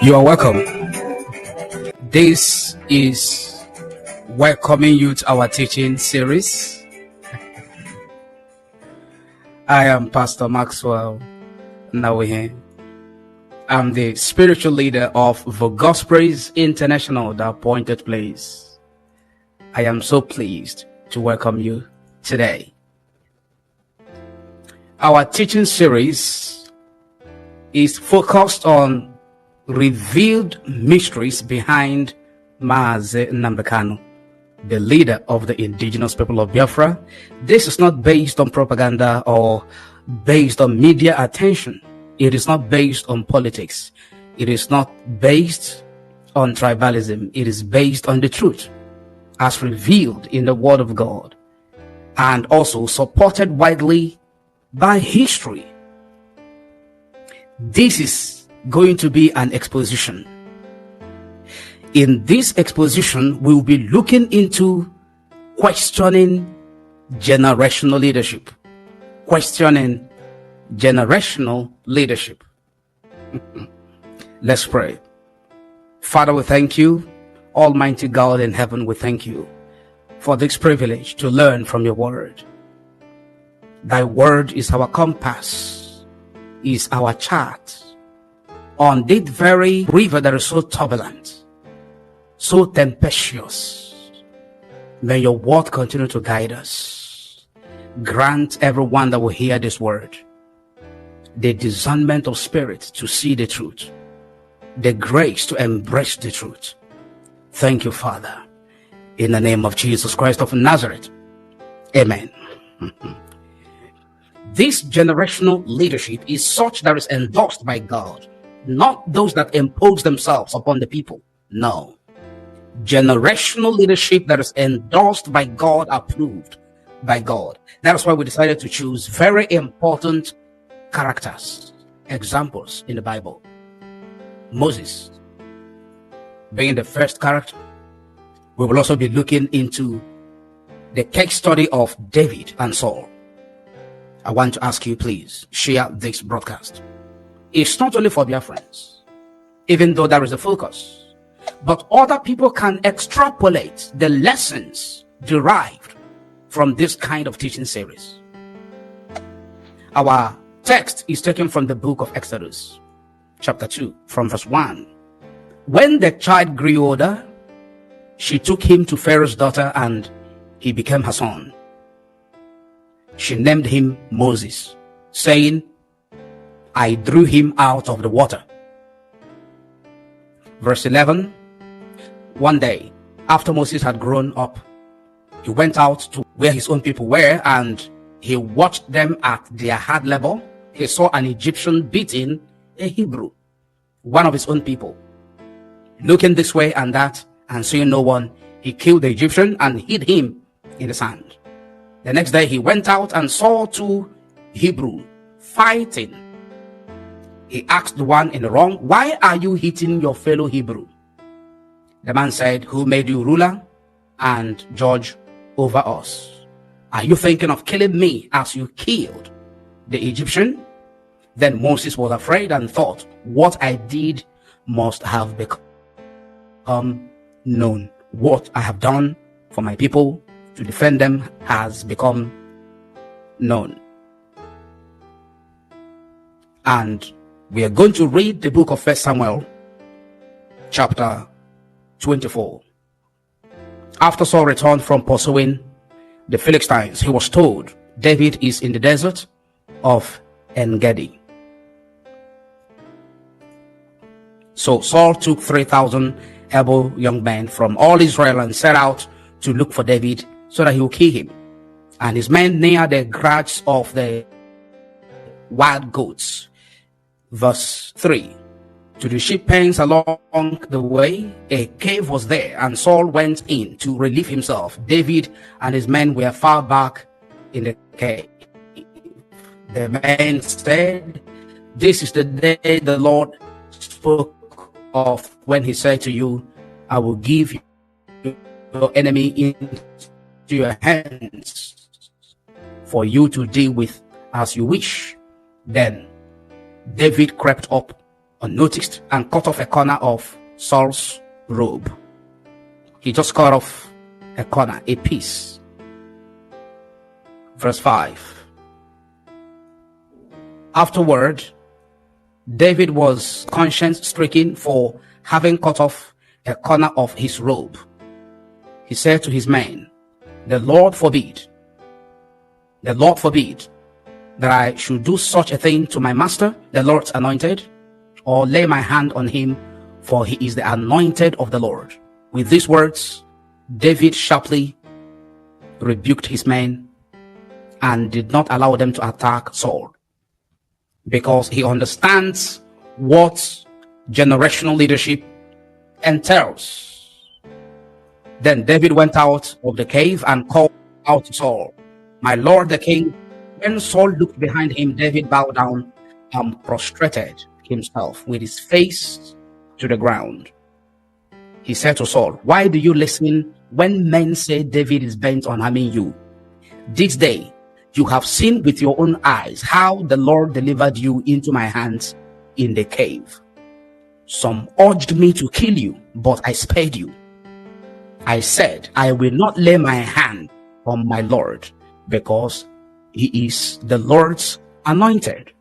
You are welcome. This is welcoming you to our teaching series. I am Pastor Maxwell Nnawuihe. I'm the spiritual leader of the Gospels International, the appointed place. I am so pleased to welcome you today. Our teaching series is focused on revealed mysteries behind Nnamdi Kanu, the leader of the indigenous people of Biafra. This is not based on propaganda or based on media attention. It is not based on politics. It is not based on tribalism. It is based on the truth as revealed in the Word of God and also supported widely by history. This is going to be an exposition. In this exposition, we'll be looking into questioning generational leadership. Questioning generational leadership. Let's pray. Father, we thank you. Almighty God in heaven, we thank you for this privilege to learn from your word. Thy word is our compass, is our chart on this very river that is so turbulent, so tempestuous. May your word continue to guide us. Grant everyone that will hear this word the discernment of spirit to see the truth, the grace to embrace the truth. Thank you, Father. In the name of Jesus Christ of Nazareth. Amen. This generational leadership is such that is endorsed by God, not those that impose themselves upon the people. No. Generational leadership that is endorsed by God, approved by God. That's why we decided to choose very important characters, examples in the Bible. Moses being the first character. We will also be looking into the case study of David and Saul. I want to ask you, please share this broadcast. It's not only for their friends, even though there is a focus, but other people can extrapolate the lessons derived from this kind of teaching series. Our text is taken from the book of Exodus, chapter 2, from verse 1. When the child grew older, she took him to Pharaoh's daughter, and he became her son. She named him Moses, saying, I drew him out of the water. Verse 11. One day, after Moses had grown up, he went out to where his own people were, and he watched them at their hard labor. He saw an Egyptian beating a Hebrew, one of his own people. Looking this way and that, and seeing no one, he killed the Egyptian and hid him in the sand. The next day he went out and saw two Hebrews fighting. He asked the one in the wrong, why are you hitting your fellow Hebrew? The man said, who made you ruler and judge over us? Are you thinking of killing me as you killed the Egyptian? Then Moses was afraid and thought, what I did must have become known. What I have done for my people to defend them has become known. And we are going to read the book of 1 Samuel, chapter 24. After Saul returned from pursuing the Philistines, he was told David is in the desert of En-Gedi. So Saul took 3,000 able young men from all Israel and set out to look for David so that he would kill him. And his men near the grass of the wild goats. Verse 3. To the sheep pens along the way, a cave was there, and Saul went in to relieve himself. David and his men were far back in the cave. The men said, this is the day the Lord spoke of when he said to you, I will give your enemy into your hands for you to deal with as you wish. Then David crept up unnoticed and cut off a corner of Saul's robe. He just cut off a corner, a piece. Verse 5. Afterward, David was conscience-stricken for having cut off a corner of his robe. He said to his men, the Lord forbid that I should do such a thing to my master, the Lord's anointed, or lay my hand on him, for he is the anointed of the Lord. With these words, David sharply rebuked his men and did not allow them to attack Saul, because he understands what generational leadership entails. Then David went out of the cave and called out to Saul, my lord the king. When Saul looked behind him, David bowed down and prostrated himself with his face to the ground. He said to Saul, why do you listen when men say David is bent on harming you? This day you have seen with your own eyes how the Lord delivered you into my hands in the cave. Some urged me to kill you, but I spared you. I said, I will not lay my hand on my Lord, because he is the Lord's anointed.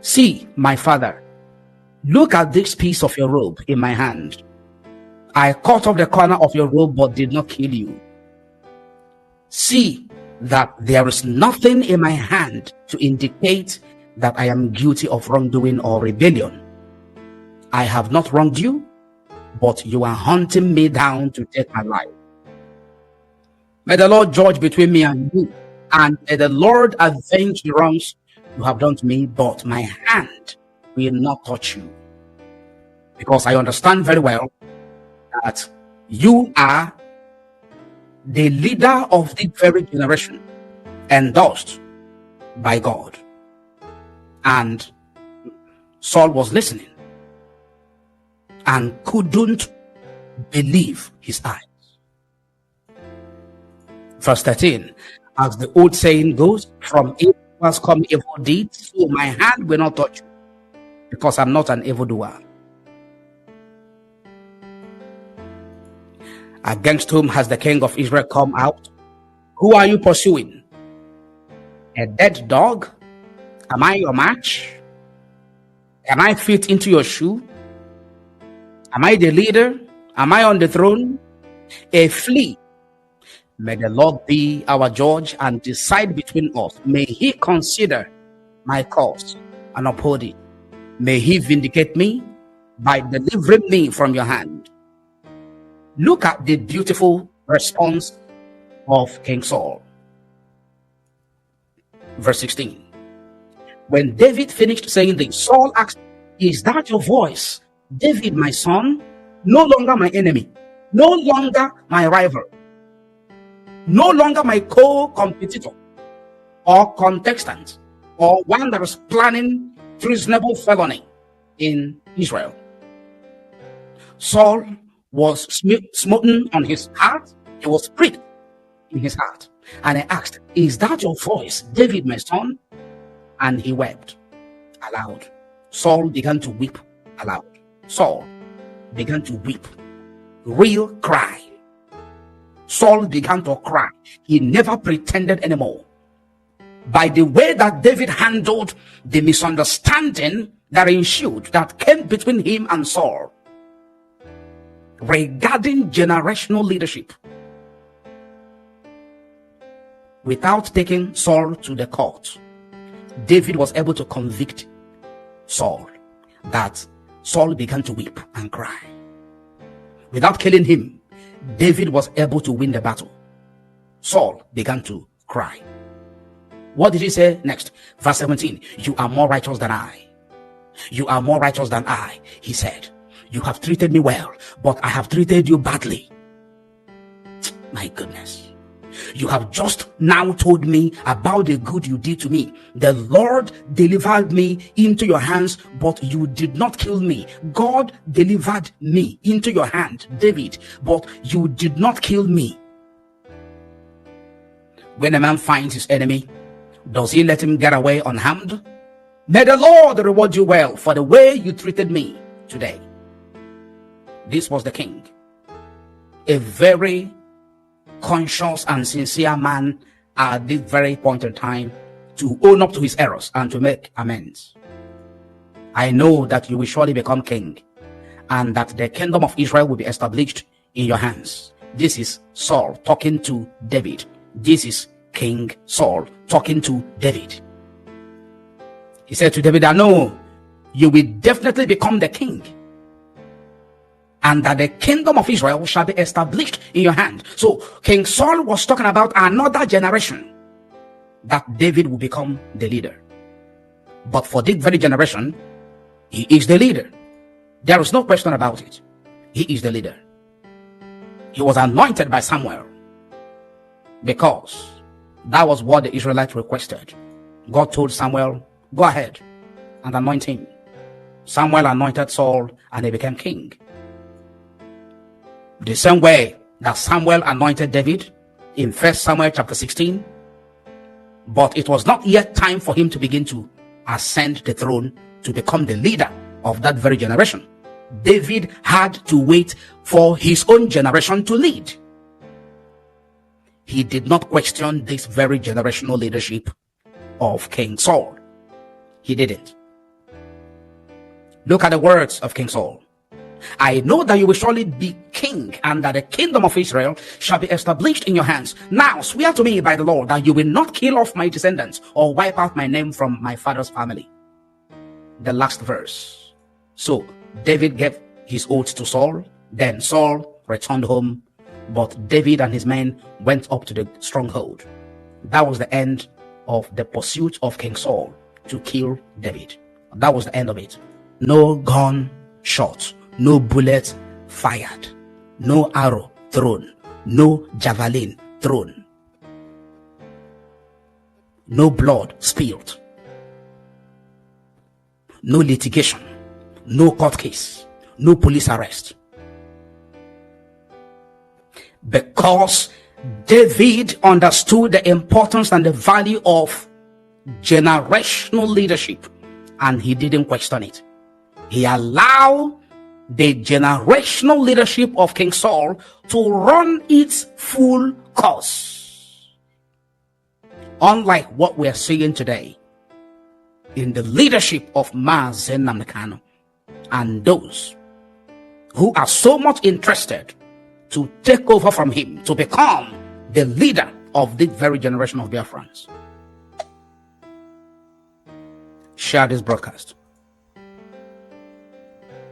See, my father, look at this piece of your robe in my hand. I cut off the corner of your robe, but did not kill you. See that there is nothing in my hand to indicate that I am guilty of wrongdoing or rebellion. I have not wronged you, but you are hunting me down to take my life. May the Lord judge between me and you, and may the Lord avenge the wrongs you have done to me, but my hand will not touch you, because I understand very well that you are the leader of the very generation endorsed by God. And Saul was listening and couldn't believe his eyes. Verse 13, as the old saying goes, from evil has come evil deeds, so my hand will not touch you, because I'm not an evildoer. Against whom has the king of Israel come out? Who are you pursuing? A dead dog? Am I your match? Can I fit into your shoe? Am I the leader? Am I on the throne? A flea. May the Lord be our judge and decide between us. May he consider my cause and uphold it. May he vindicate me by delivering me from your hand. Look at the beautiful response of King Saul. Verse 16. When David finished saying this, Saul asked, is that your voice, David, my son? No longer my enemy, no longer my rival, no longer my co-competitor or contestant, or one that is planning treasonable felony in Israel. Saul was smitten on his heart. He was pricked in his heart, and he asked, is that your voice, David, my son? And he wept aloud. Saul began to weep aloud. Saul began to weep, real cry. Saul began to cry. He never pretended anymore. By the way that David handled the misunderstanding that ensued, that came between him and Saul regarding generational leadership, without taking Saul to the court, David was able to convict Saul, that Saul began to weep and cry. Without killing him, David was able to win the battle. Saul began to cry. What did he say next? Verse 17, you are more righteous than I. You are more righteous than I, he said. You have treated me well, but I have treated you badly. My goodness. You have just now told me about the good you did to me. The Lord delivered me into your hands, but you did not kill me. God delivered me into your hand, David, but you did not kill me. When a man finds his enemy, does he let him get away unharmed? May the Lord reward you well for the way you treated me today. This was the king, a very conscious and sincere man at this very point in time, to own up to his errors and to make amends. I know that you will surely become king, and that the kingdom of Israel will be established in your hands. This is Saul talking to David. This is King Saul talking to David. He said to David, I know you will definitely become the king, and that the kingdom of Israel shall be established in your hand. So King Saul was talking about another generation that David will become the leader. But for this very generation, he is the leader. There is no question about it. He is the leader. He was anointed by Samuel because that was what the Israelites requested. God told Samuel, go ahead and anoint him. Samuel anointed Saul and he became king. The same way that Samuel anointed David in 1 Samuel chapter 16. But it was not yet time for him to begin to ascend the throne to become the leader of that very generation. David had to wait for his own generation to lead. He did not question this very generational leadership of King Saul. He didn't. Look at the words of King Saul. I know that you will surely be king, and that the kingdom of Israel shall be established in your hands. Now swear to me by the Lord that you will not kill off my descendants or wipe out my name from my father's family. The last verse. So David gave his oath to Saul. Then Saul returned home, but David and his men went up to the stronghold. That was the end of the pursuit of King Saul to kill David. That was the end of it. No gun shot, no bullet fired, no arrow thrown, no javelin thrown, no blood spilled, no litigation, no court case, no police arrest. Because David understood the importance and the value of generational leadership, and he didn't question it. He allowed the generational leadership of King Saul to run its full course. Unlike what we are seeing today in the leadership of Nnamdi Kanu and those who are so much interested to take over from him to become the leader of this very generation of Biafrans. Share this broadcast.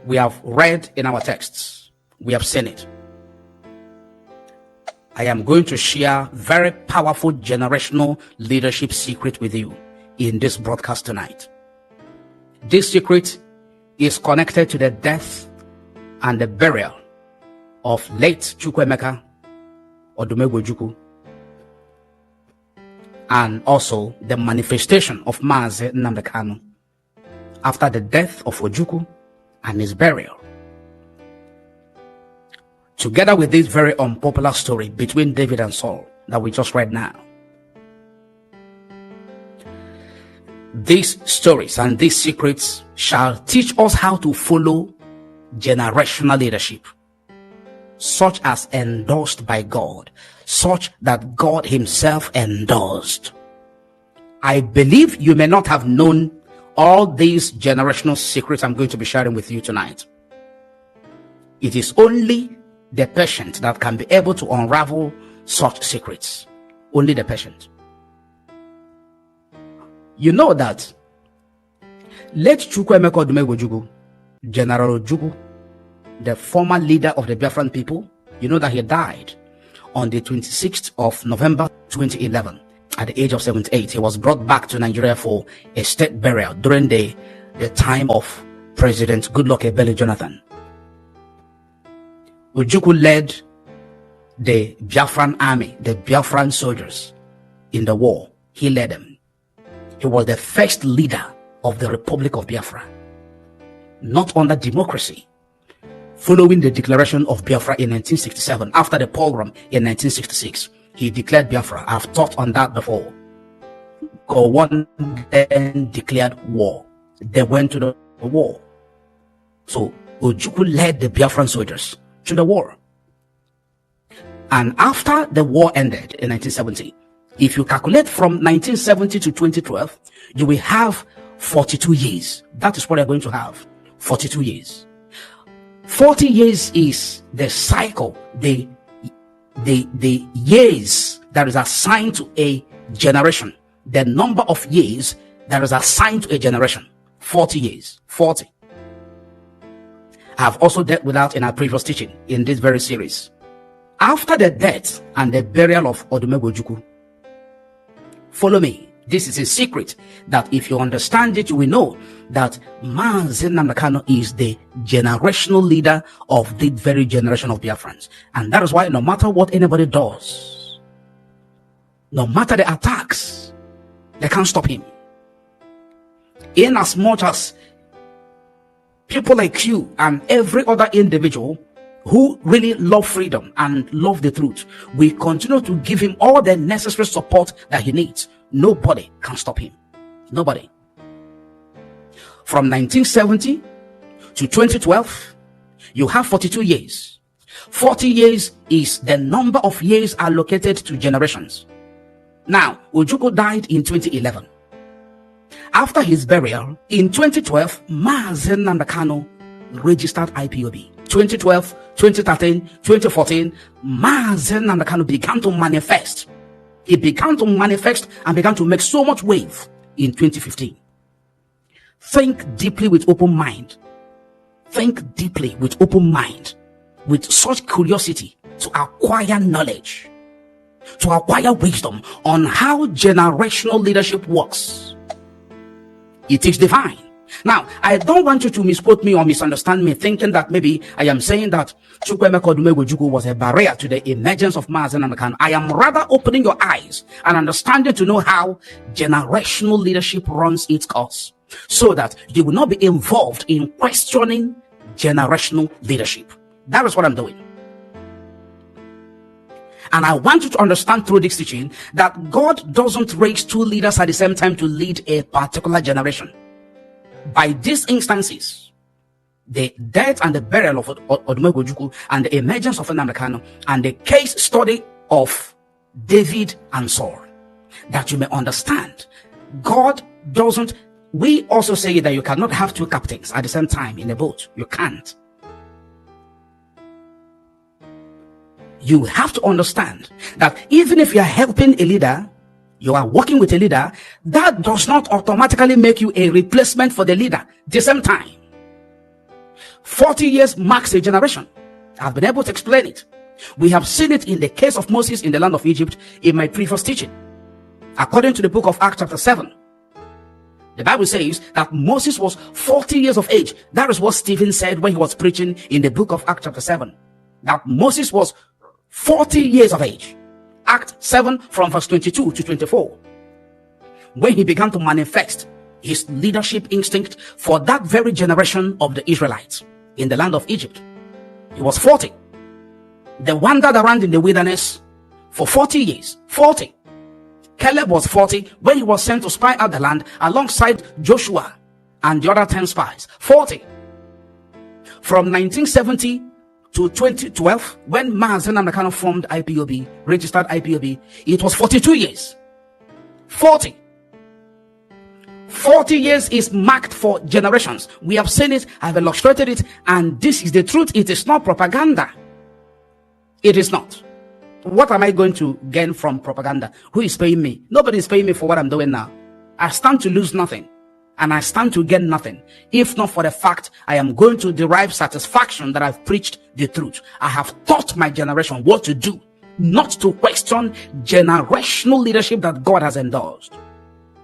We have read in our texts, we have seen it. I am going to share very powerful generational leadership secret with you in this broadcast tonight. This secret is connected to the death and the burial of late Chukwuemeka Odumegwu, and also the manifestation of Nnamdi Kanu after the death of Ojukwu and his burial. Together with this very unpopular story between David and Saul that we just read now. These stories and these secrets shall teach us how to follow generational leadership, such as endorsed by God, such that God himself endorsed. I believe you may not have known all these generational secrets I'm going to be sharing with you tonight. It is only the patient that can be able to unravel such secrets. Only the patient. You know that late Chukwuemeka Odumegwu, General Ojukwu, the former leader of the Biafran people, you know that he died on the 26th of November 2011 at the age of 78. He was brought back to Nigeria for a state burial during the time of President Goodluck Ebele Jonathan. Ojukwu led the Biafran army, the Biafran soldiers in the war. He led them. He was the first leader of the Republic of Biafra, not under democracy. Following the declaration of Biafra in 1967, after the pogrom in 1966, he declared Biafra. I've taught on that before. Gowon then declared war. They went to the war. So Ojukwu led the Biafran soldiers to the war. And after the war ended in 1970, if you calculate from 1970 to 2012, you will have 42 years. That is what you're going to have. 42 years. 40 years is the cycle, the years that is assigned to a generation. The number of years that is assigned to a generation. 40 years. 40. I have also dealt with that in our previous teaching in this very series. After the death and the burial of Odumegwu Ojukwu, follow me. This is a secret that if you understand it, you will know that Nnamdi Kanu is the generational leader of the very generation of Biafrans. And that is why no matter what anybody does, no matter the attacks, they can't stop him. In as much as people like you and every other individual who really love freedom and love the truth, we continue to give him all the necessary support that he needs. Nobody can stop him. Nobody. From 1970 to 2012, you have 42 years. 40 years is the number of years allocated to generations. Now, Ojukwu died in 2011. After his burial, in 2012, Nnamdi Kanu registered IPOB. 2012, 2013, 2014, Nnamdi Kanu began to manifest. He began to manifest and began to make so much wave in 2015. Think deeply with open mind. Think deeply with open mind, with such curiosity to acquire knowledge, to acquire wisdom on how generational leadership works. It is divine. Now, I don't want you to misquote me or misunderstand me, thinking that maybe I am saying that Chukwuemeka Odumegwu Ojukwu was a barrier to the emergence of Nnamdi Kanu. I am rather opening your eyes and understanding to know how generational leadership runs its course, so that you will not be involved in questioning generational leadership. That is what I'm doing. And I want you to understand through this teaching that God doesn't raise two leaders at the same time to lead a particular generation. By these instances, the death and the burial of Odumegwu Ojukwu and the emergence of Nnamdi Kanu and the case study of David and Saul, that you may understand, God doesn't. We also say that you cannot have two captains at the same time in a boat. You can't. You have to understand that even if you are helping a leader, you are working with a leader, that does not automatically make you a replacement for the leader at the same time. 40 years marks a generation. I've been able to explain it. We have seen it in the case of Moses in the land of Egypt in my previous teaching. According to the book of Acts chapter 7, the Bible says that Moses was 40 years of age. That is what Stephen said when he was preaching in the book of Acts chapter 7. That Moses was 40 years of age. Act 7 from verse 22 to 24. When he began to manifest his leadership instinct for that very generation of the Israelites in the land of Egypt. He was 40. They wandered around in the wilderness for 40 years. 40. Caleb was 40 when he was sent to spy out the land alongside Joshua and the other 10 spies. 40. From 1970 to 2012, when Nnamdi Kanu formed IPOB, registered IPOB, it was 42 years. 40. 40 years is marked for generations. We have seen it, I've illustrated it, and this is the truth. It is not propaganda. It is not. What am I going to gain from propaganda? Who is paying me? Nobody is paying me for what I'm doing now. I stand to lose nothing, and I stand to gain nothing, if not for the fact I am going to derive satisfaction that I've preached the truth. I have taught my generation what to do, not to question generational leadership that God has endorsed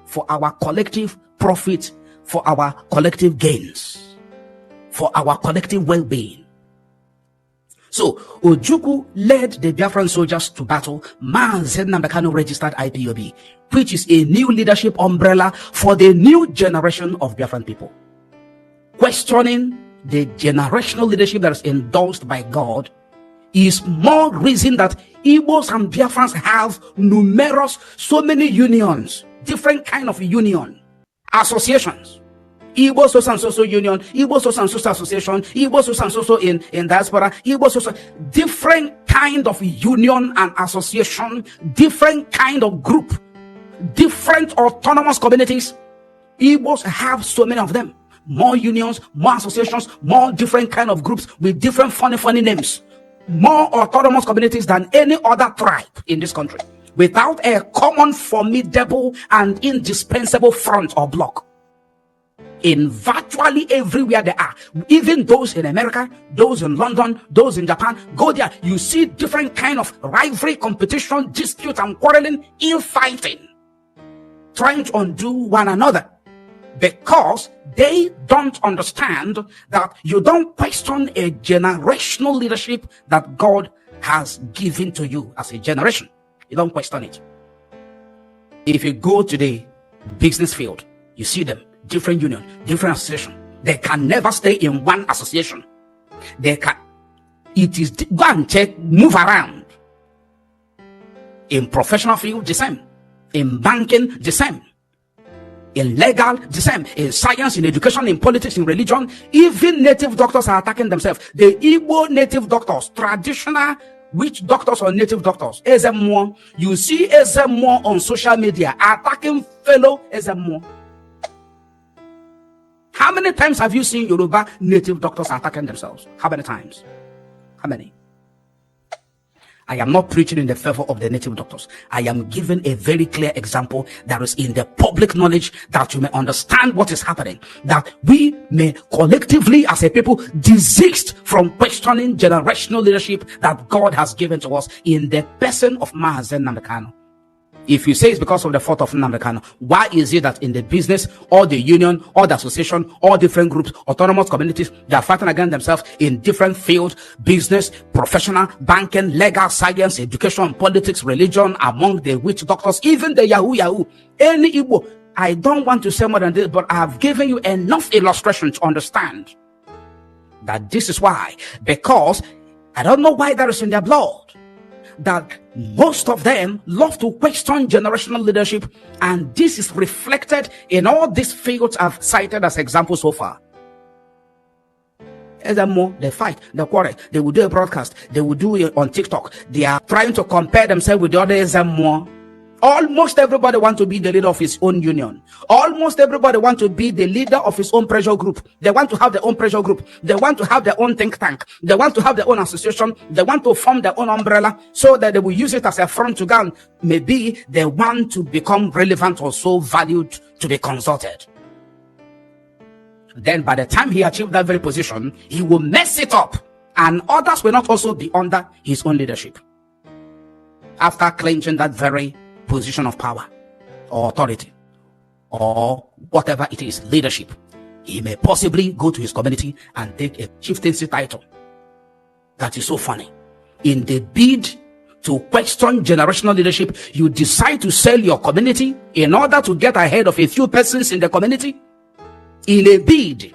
for our collective profit, for our collective gains, for our collective well-being. So Ojukwu led the Biafran soldiers to battle. Nnamdi Kanu registered IPOB, which is a new leadership umbrella for the new generation of Biafran people. Questioning the generational leadership that is endorsed by God is more reason that Igbos and Biafrans have numerous, so many unions different kind of union, associations. Igbo so and so union, Igbo so and so association, Igbo so and so in diaspora, Igbo so different kind of union and association, different kind of group, different autonomous communities. Igbos have so many of them. More unions, more associations, more different kind of groups with different funny names. More autonomous communities than any other tribe in this country, without a common, formidable, and indispensable front or block. In virtually everywhere they are, even those in America, those in London, those in Japan, go there, you see different kind of rivalry, competition, dispute, and quarreling, infighting, trying to undo one another, because they don't understand that you don't question a generational leadership that God has given to you as a generation. You don't question it. If you go to the business field, you see them, different union, different association. They can never stay in one association. They can, it is, go and check, move around. In professional field, the same. In banking, the same. In legal, the same. In science, in education, in politics, in religion, even native doctors are attacking themselves. The Igbo native doctors, traditional witch doctors or native doctors, Ezemo, you see Ezemo on social media attacking fellow Ezemo. How many times have you seen Yoruba native doctors attacking themselves? How many times? How many? I am not preaching in the favor of the native doctors. I am giving a very clear example that is in the public knowledge, that you may understand what is happening, that we may collectively as a people desist from questioning generational leadership that God has given to us in the person of Mazi Nnamdi Kanu. If you say it's because of the fault of Nnamdi Kanu, why is it that in the business, or the union, or the association, or different groups, autonomous communities, they are fighting against themselves in different fields, business, professional, banking, legal, science, education, politics, religion, among the witch doctors, even the Yahoo, any Igbo? I don't want to say more than this, but I have given you enough illustration to understand that this is why. Because I don't know why that is in their blood, that most of them love to question generational leadership, and this is reflected in all these fields I've cited as examples so far. They fight, they quarrel, they will do a broadcast, they will do it on TikTok, they are trying to compare themselves with the other. Almost everybody wants to be the leader of his own union. Almost everybody wants to be the leader of his own pressure group. They want to have their own pressure group. They want to have their own think tank. They want to have their own association. They want to form their own umbrella so that they will use it as a front to go on. Maybe they want to become relevant or so valued to be consulted. Then by the time he achieved that very position, he will mess it up, and others will not also be under his own leadership. After clenching that very position of power or authority or whatever it is, leadership, he may possibly go to his community and take a chieftaincy title. That is so funny. In the bid to question generational leadership, you decide to sell your community in order to get ahead of a few persons in the community. In a bid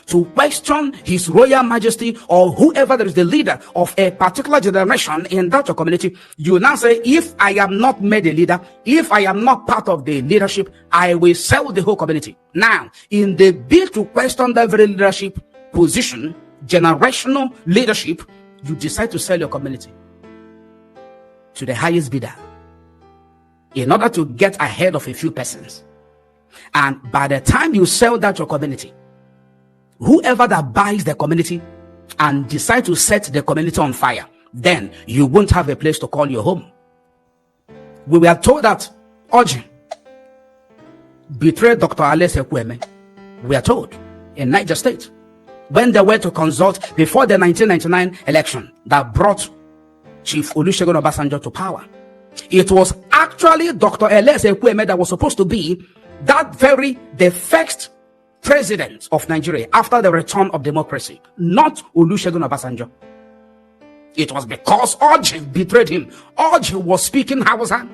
to question his royal majesty or whoever that is the leader of a particular generation in that community, you now say, if I am not made a leader, if I am not part of the leadership, I will sell the whole community. Now, in the bid to question that very leadership position, generational leadership, you decide to sell your community to the highest bidder in order to get ahead of a few persons. And by the time you sell that your community, whoever that buys the community and decide to set the community on fire, then you won't have a place to call your home. We were told that Oji betrayed Dr. Ales Ekwueme. We are told in Niger State when they were to consult before the 1999 election that brought Chief Olusegun Obasanjo to power. It was actually Dr. Ales Ekwueme that was supposed to be the first president of Nigeria after the return of democracy, not Olusegun Obasanjo. It was because Oji betrayed him. Oji was speaking Hausa.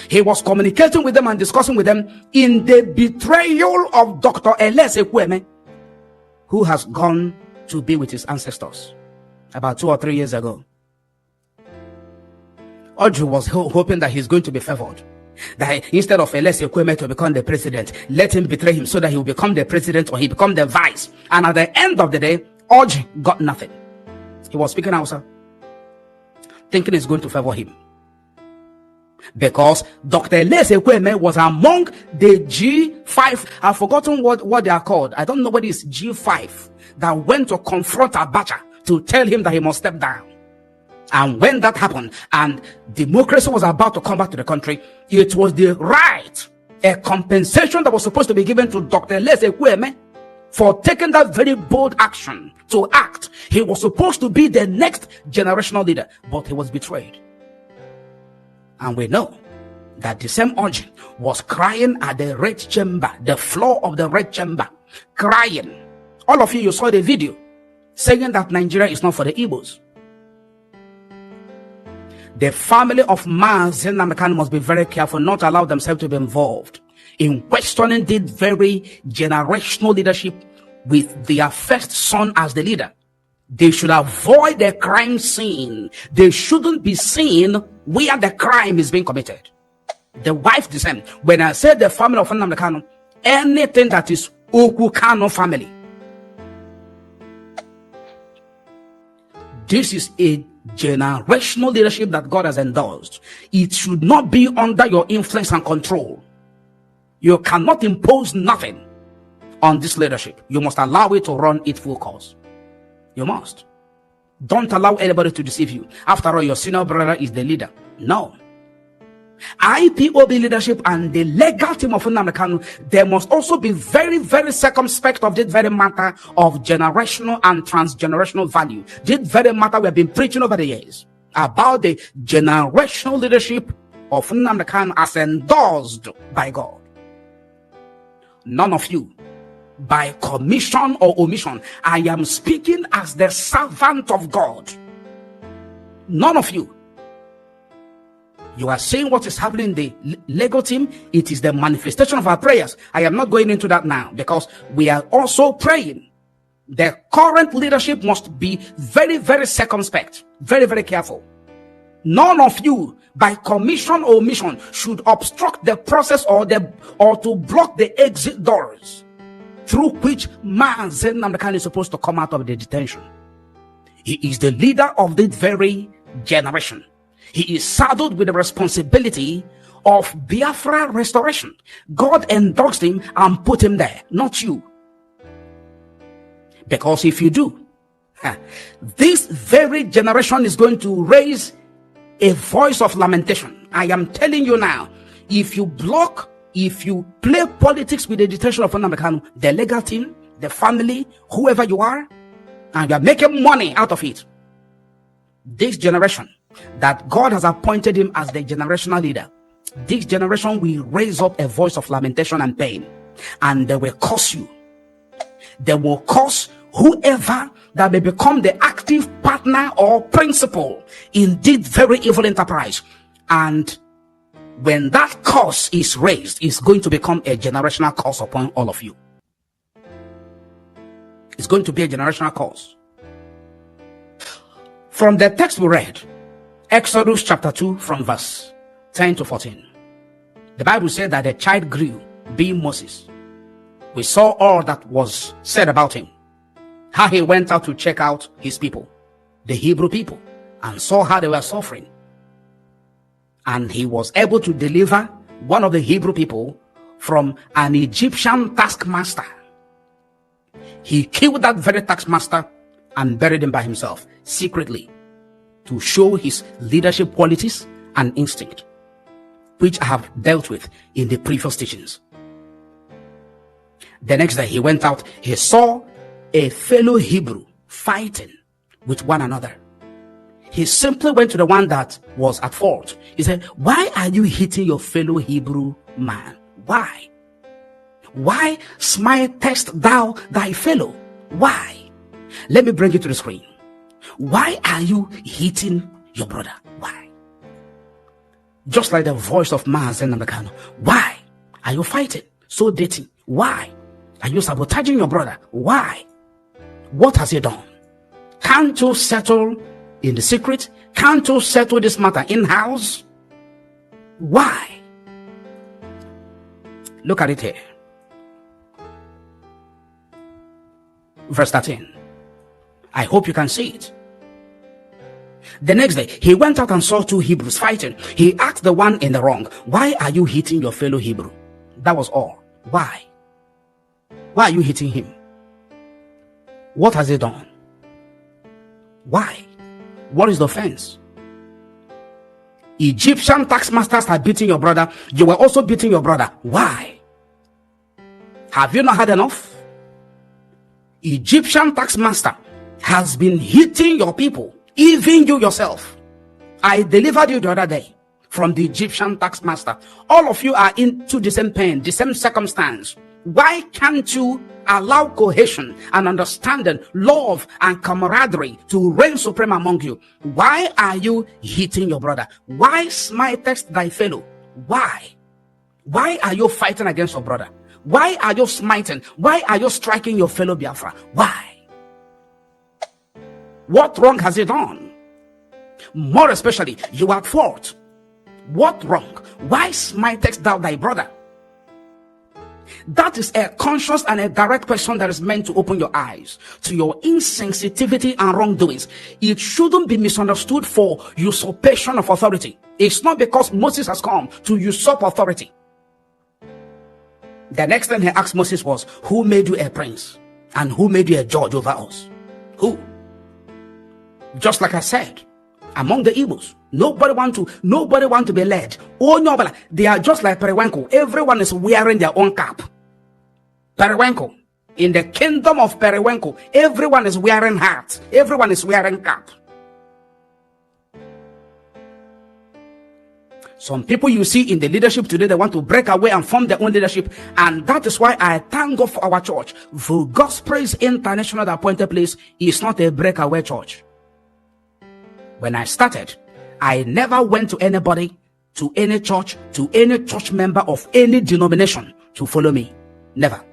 He was communicating with them and discussing with them in the betrayal of Dr. Ales Ekwueme, who has gone to be with his ancestors about 2 or 3 years ago. Oji was hoping that he's going to be favored That instead of Eliezer Kweme to become the president, let him betray him so that he will become the president or he become the vice. And at the end of the day, Orji got nothing. He was speaking Hausa, thinking it's going to favor him. Because Dr. Eliezer Kweme was among the G5. I've forgotten what they are called. I don't know what is G5 that went to confront Abacha to tell him that he must step down. And when that happened and democracy was about to come back to the country, it was the right, a compensation that was supposed to be given to Dr. Eliezer Kweme for taking that very bold action to act. He was supposed to be the next generational leader, but he was betrayed. And we know that the same Orji was crying at the red chamber, the floor of the red chamber, crying. All of you saw the video saying that Nigeria is not for the Igbos. The family of Nnamdi Kanu must be very careful not to allow themselves to be involved in questioning the very generational leadership with their first son as the leader. They should avoid the crime scene. They shouldn't be seen where the crime is being committed. The wife descent. When I say the family of Nnamdi Kanu, anything that is Oku Kanu family. This is a generational leadership that God has endorsed. It should not be under your influence and control. You cannot impose nothing on this leadership. You must allow it to run its full course. You must. Don't allow anybody to deceive you. After all, your senior brother is the leader. No. IPOB leadership and the legal team of Nnamdi Kanu, they must also be very, very circumspect of this very matter of generational and transgenerational value. This very matter we have been preaching over the years about the generational leadership of Nnamdi Kanu as endorsed by God. None of you, by commission or omission, I am speaking as the servant of God. None of you. You are saying what is happening in the legal team. It is the manifestation of our prayers. I am not going into that now because we are also praying. The current leadership must be very, very circumspect, very, very careful. None of you, by commission or omission, should obstruct the process or to block the exit doors through which Nnamdi Kanu is supposed to come out of the detention. He is the leader of this very generation. He is saddled with the responsibility of Biafra restoration. God endorsed him and put him there, not you. Because if you do, this very generation is going to raise a voice of lamentation. I am telling you now, if you play politics with the detention of Nnamdi Kanu, the legal team, the family, whoever you are, and you are making money out of it, this generation that God has appointed him as the generational leader, this generation will raise up a voice of lamentation and pain, and they will curse you. They will curse whoever that may become the active partner or principal in this very evil enterprise. And when that curse is raised, it's going to become a generational curse upon all of you. It's going to be a generational curse. From the text we read, Exodus chapter 2 from verse 10 to 14. The Bible said that the child grew, being Moses. We saw all that was said about him. How he went out to check out his people, the Hebrew people, and saw how they were suffering. And he was able to deliver one of the Hebrew people from an Egyptian taskmaster. He killed that very taskmaster and buried him by himself secretly, to show his leadership qualities and instinct, which I have dealt with in the previous teachings. The next day he went out, he saw a fellow Hebrew fighting with one another. He simply went to the one that was at fault. He said, "Why are you hitting your fellow Hebrew man? Why? Why smitest thou thy fellow? Why?" Let me bring it to the screen. Why are you hitting your brother? Why? Just like the voice of Nnamdi Kanu. Why are you fighting? So dating. Why are you sabotaging your brother? Why? What has he done? Can't you settle in the secret? Can't you settle this matter in-house? Why? Look at it here. Verse 13. I hope you can see it. The next day, he went out and saw two Hebrews fighting. He asked the one in the wrong, why are you hitting your fellow Hebrew? That was all. Why? Why are you hitting him? What has he done? Why? What is the offense? Egyptian tax masters are beating your brother. You were also beating your brother. Why? Have you not had enough? Egyptian tax master has been hitting your people, even you yourself. I delivered you the other day from the Egyptian tax master. All of you are into the same pain, the same circumstance. Why can't you allow cohesion and understanding, love and camaraderie to reign supreme among you? Why are you hitting your brother? Why smitest thy fellow? Why? Why are you fighting against your brother? Why are you smiting? Why are you striking your fellow Biafra? Why? What wrong has he done? More especially, you are at fault. What wrong? Why smitest thou thy brother? That is a conscious and a direct question that is meant to open your eyes to your insensitivity and wrongdoings. It shouldn't be misunderstood for usurpation of authority. It's not because Moses has come to usurp authority. The next thing he asked Moses was, who made you a prince? And who made you a judge over us? Who? Just like I said, among the Igbos, nobody want to be led. Oh no, they are just like Periwinkle. Everyone is wearing their own cap. Periwinkle. In the kingdom of Periwinkle, everyone is wearing hats. Everyone is wearing cap. Some people you see in the leadership today, they want to break away and form their own leadership. And that is why I thank God for our church. For God's Praise International, the appointed place, is not a breakaway church. When I started, I never went to anybody, to any church member of any denomination to follow me. Never.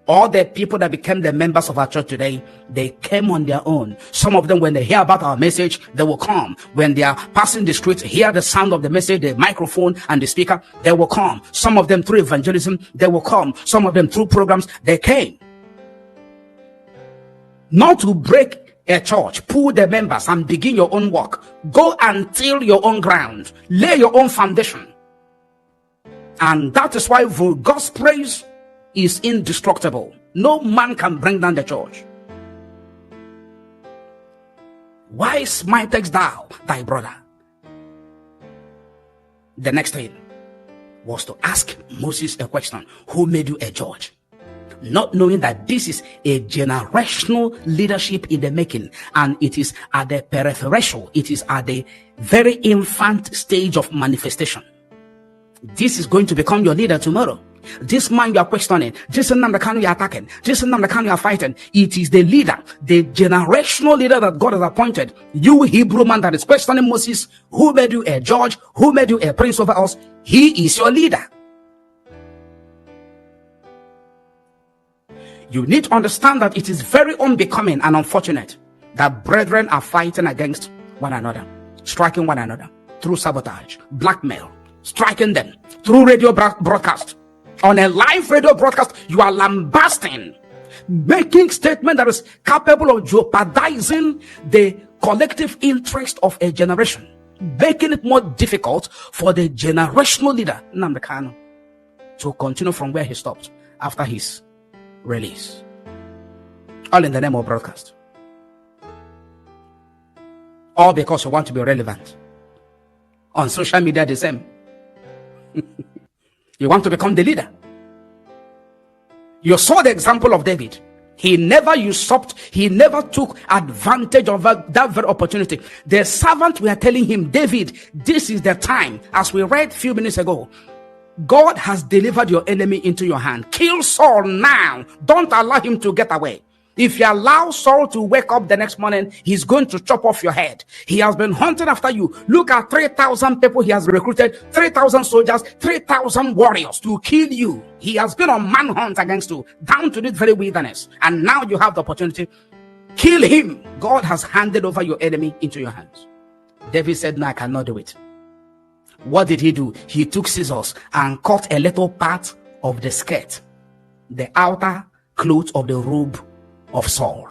All the people that became the members of our church today, they came on their own. Some of them, when they hear about our message, they will come. When they are passing the street, hear the sound of the message, the microphone and the speaker, they will come. Some of them through evangelism, they will come. Some of them through programs, they came. Not to break a church, pull the members and begin your own work. Go and till your own ground. Lay your own foundation. And that is why God's praise is indestructible. No man can bring down the church. Why smitest thou thy brother? The next thing was to ask Moses a question. Who made you a judge? Not knowing that this is a generational leadership in the making, and it is at the peripheral, it is at the very infant stage of manifestation. This is going to become your leader tomorrow. This man you are questioning, this Nnamdi Kanu you are attacking, this Nnamdi Kanu you are fighting, it is the leader, the generational leader that God has appointed. You Hebrew man that is questioning Moses, who made you a judge, who made you a prince over us, he is your leader. You need to understand that it is very unbecoming and unfortunate that brethren are fighting against one another, striking one another through sabotage, blackmail, striking them through radio broadcast. On a live radio broadcast, you are lambasting, making statement that is capable of jeopardizing the collective interest of a generation, making it more difficult for the generational leader, Nnamdi Kanu, to continue from where he stopped after his release. All in the name of broadcast. All because you want to be relevant. On social media, the same. You want to become the leader. You saw the example of David. He never usurped, he never took advantage of that very opportunity. The servant were telling him, David, this is the time. As we read a few minutes ago, God has delivered your enemy into your hand. Kill Saul now. Don't allow him to get away. If you allow Saul to wake up the next morning, he's going to chop off your head. He has been hunting after you. Look at 3,000 people he has recruited, 3,000 soldiers, 3,000 warriors to kill you. He has been on manhunt against you, down to this very wilderness. And now you have the opportunity. Kill him. God has handed over your enemy into your hands. David said, no, I cannot do it. What did he do? He took scissors and cut a little part of the skirt, the outer cloth of the robe of Saul.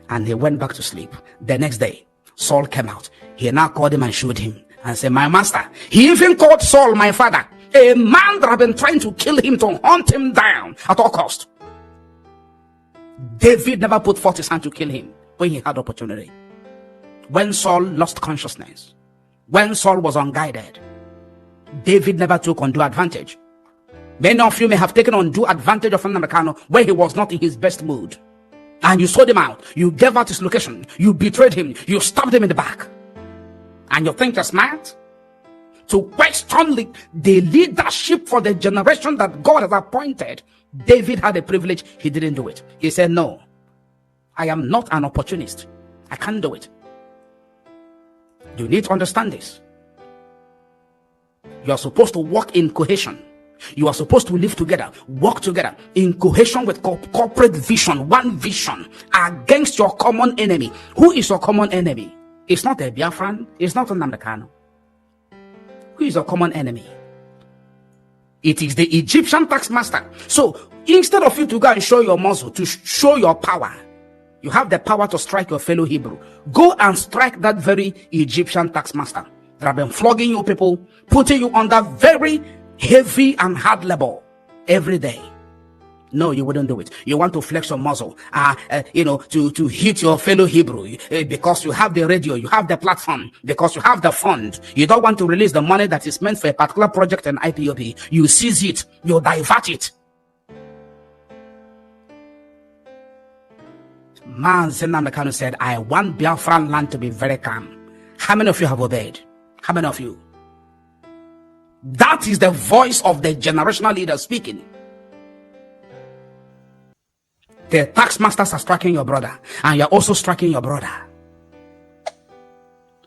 And he went back to sleep. The next day, Saul came out. He now called him and showed him and said, my master. He even called Saul my father, a man that had been trying to kill him, to hunt him down at all cost. David never put forth his hand to kill him when he had opportunity. When Saul lost consciousness, when Saul was unguided, David never took undue advantage. Many of you may have taken undue advantage of Nnamdi Kanu when he was not in his best mood. And you sold him out. You gave out his location. You betrayed him. You stabbed him in the back. And you think you're smart? To question the leadership for the generation that God has appointed. David had a privilege. He didn't do it. He said, no, I am not an opportunist. I can't do it. You need to understand this. You are supposed to work in cohesion. You are supposed to live together, work together in cohesion with corporate vision, one vision against your common enemy. Who is your common enemy? It's not a Biafran. It's not a Nnamdi Kanu. Who is your common enemy? It is the Egyptian tax master. So instead of you to go and show your muscle, to show your power, you have the power to strike your fellow Hebrew. Go and strike that very Egyptian tax master that have been flogging you people, putting you under very heavy and hard labor every day. No, you wouldn't do it. You want to flex your muscle, to hit your fellow Hebrew because you have the radio, you have the platform, because you have the fund. You don't want to release the money that is meant for a particular project and IPOB. You seize it, you divert it. Man, Nnamdi Kanu said, I want Biafran land to be very calm. How many of you have obeyed? How many of you? That is the voice of the generational leader speaking. The tax masters are striking your brother, and you're also striking your brother.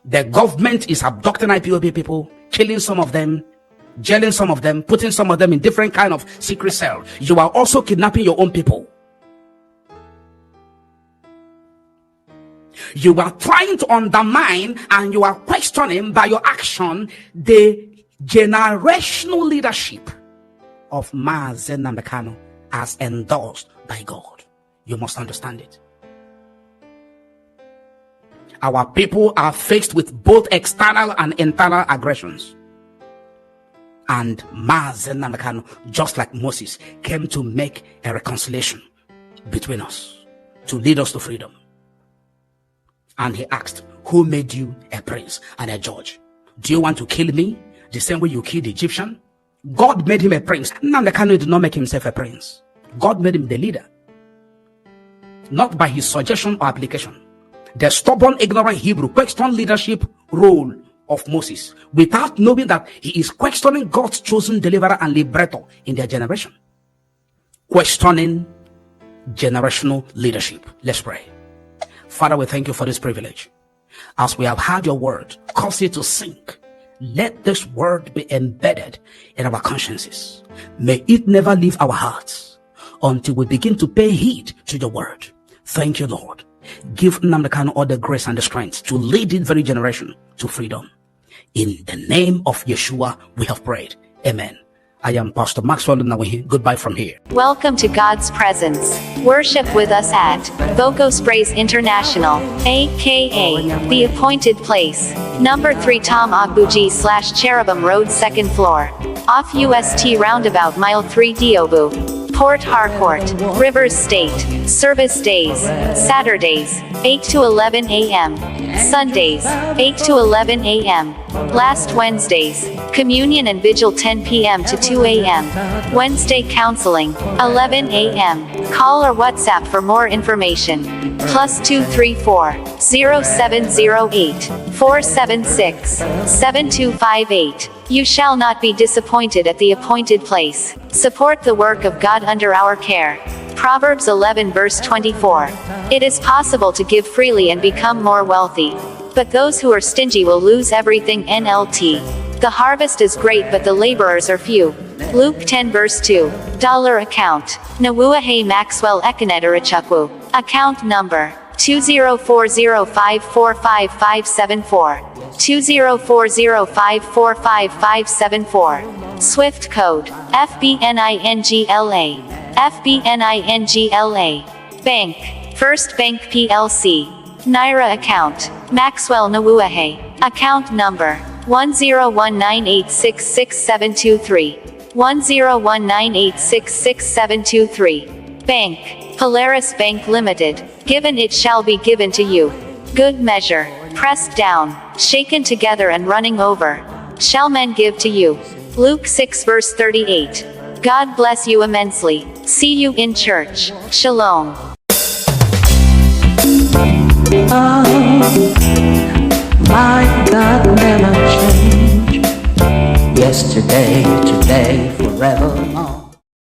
The government is abducting IPOB people, killing some of them, jailing some of them, putting some of them in different kind of secret cell. You are also kidnapping your own people. You are trying to undermine and you are questioning by your action the generational leadership of Nnamdi Kanu as endorsed by God. You must understand it. Our people are faced with both external and internal aggressions. And Nnamdi Kanu, just like Moses, came to make a reconciliation between us, to lead us to freedom. And he asked, who made you a prince and a judge? Do you want to kill me the same way you killed the Egyptian? God made him a prince. Nnamdi Kanu did not make himself a prince. God made him the leader. Not by his suggestion or application. The stubborn, ignorant Hebrew questioned leadership role of Moses without knowing that he is questioning God's chosen deliverer and liberator in their generation. Questioning generational leadership. Let's pray. Father, we thank you for this privilege. As we have heard your word, cause it to sink. Let this word be embedded in our consciences. May it never leave our hearts until we begin to pay heed to your word. Thank you, Lord. Give Nnamdi Kanu all the grace and the strength to lead this very generation to freedom. In the name of Yeshua, we have prayed. Amen. I am Pastor Maxwell Nnawuihe. Goodbye from here. Welcome to God's presence. Worship with us at Voco Sprays International, aka The Appointed Place, number 3 Tom Agbuji/Cherubim Road, 2nd floor, off UST Roundabout, mile 3 Diobu, Port Harcourt, Rivers State. Service days: Saturdays 8 to 11 a.m. Sundays 8 to 11 a.m. Last Wednesdays, Communion and Vigil 10 p.m. to 2 a.m. Wednesday Counseling 11 a.m. Call or WhatsApp for more information. +234 0708 476 7258. You shall not be disappointed at the appointed place. Support the work of God under our care. Proverbs 11 verse 24. It is possible to give freely and become more wealthy. But those who are stingy will lose everything. NLT. The harvest is great but the laborers are few. Luke 10 verse 2. Dollar account. Nnawuihe Maxwell Nnawuihe. Account number 20405455574. 20405455574. Swift code, FBNINGLA. FBNINGLA. Bank, First Bank PLC. Naira account, Maxwell Nnawuihe. Account number, 10198666723. 10198666723. Bank, Polaris Bank Limited. Given it shall be given to you. Good measure, pressed down, shaken together and running over, shall men give to you. Luke 6 verse 38. God bless you immensely. See you in church. Shalom. Oh, my God never change. Yesterday, today, forever.